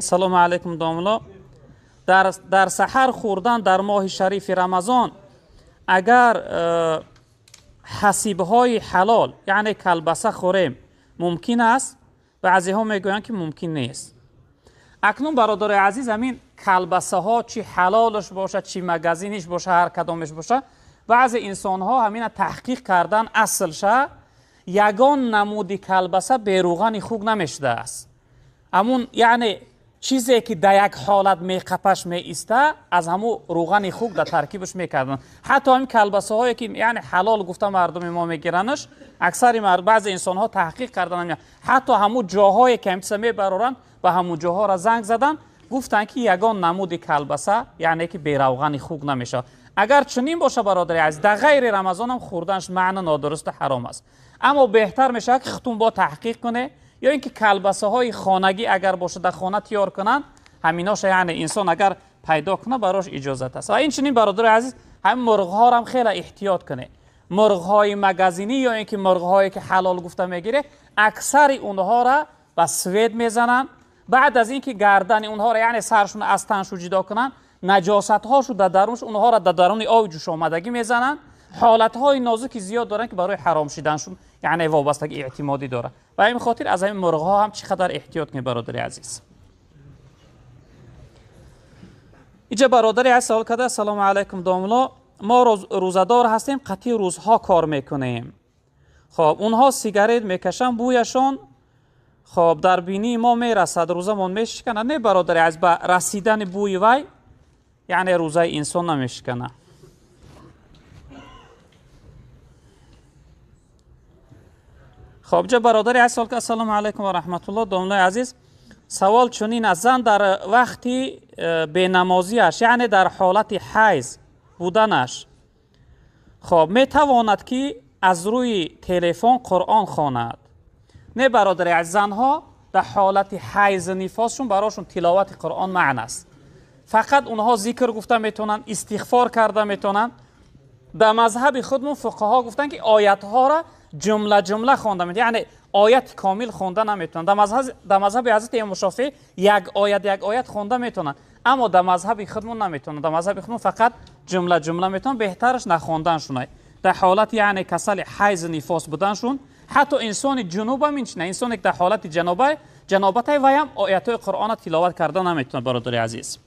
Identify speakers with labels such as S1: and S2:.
S1: سلام علیکم داملا. در سحر خوردن در ماه شریف رمضان اگر حسیبهای حلال یعنی کلبسه خوریم ممکن است؟ بعضی ها میگویند که ممکن نیست. اکنون برادر عزیز، همین کلبسه ها چی حلالش باشه چی مگزینش باشه هر کدامش باشه، بعضی انسان ها همین تحقیق کردن اصلش یگان نمودی کلبسه بیروغن خوب نمیشده است. همون یعنی چیزی که در یک حالت میقپش میسته از همون روغن خوب در ترکیبش میکردن. حتی همین کلبسه هایی که یعنی حلال گفته مردم ما میگیرنش، اکثر بعضی انسان ها تحقیق کردن حتی همون جاهایی که همچه میبرارن و همون جاها را زنگ زدن گفتن که یگان نمود کلبسه یعنی که بی روغن خوب نمیشه. اگر چنین باشه برادر عزیز، در غیر رمضان هم خوردنش معنی نادرست حرام است. اما بهتر میشه که خودتون با تحقیق کنه، یا اینکه کلبسه های خانگی اگر باشه در خانه تیار کنن، همیناش یعنی انسان اگر پیدا کنه براش اجازت است. و این چنین برادر عزیز هم مرغ ها هم خیلی احتیاط کنه. مرغ های مگزینی یا اینکه مرغ هایی که حلال گفته میگیره، اکثر اونها را با سوید میزنن. بعد از اینکه گردن اونها را یعنی سرشون از تنشو جدا کنن، نجاست هاشو در درونش اونها را در درون آب جوش آمدگی میزنن. حالت های نازکی زیاد دارن که برای حرام شدنشون یعنی وابستگی اعتمادی داره. و این خاطر از این مرغ ها هم چقدر احتیاط کنید برادر عزیز. اینجا برادر عزیز سوال کرده: سلام علیکم داملا، ما روزدار هستیم، قطعی روزها کار میکنیم. خب اونها سیگارت میکشن، بویشون خب در بینی ما میرسد، روزمون میشکنه؟ نه برادر عزیز، با رسیدن بوی وی یعنی روزه انسان نمیشکنه. خب جا برادر عزیز سوال که السلام علیکم و رحمت الله داملای عزیز، سوال چنین است: زن در وقتی بینمازیش یعنی در حالت حیض بودنش خب میتواند که از روی تلفن قرآن خواند؟ نه برادر عزیز، زنها در حالت حیض نفاسشون براشون تلاوت قرآن معنی است. فقط اونها ذکر گفته میتونن، استغفار کرده میتونن. در مذهب خودمون فقها گفتن که آیت ها را جمله جمله خوانده میتونن، یعنی آیت کامل خونده نمیتونن. در مذهب حضرت امام شافعی یک آیت خونده میتونن، اما در مذهب خودمون نمیتونن. در مذهب خودمون فقط جمله جمله میتونن. بهترش نخوندنشونه در حالت یعنی کسل حیض نفاس بودنشون. حتی انسان جنوب هم اینچنه، انسان که در حالت جنابت وی هم آیات قرآن تلاوت کرده نمیتونه برادر عزیز.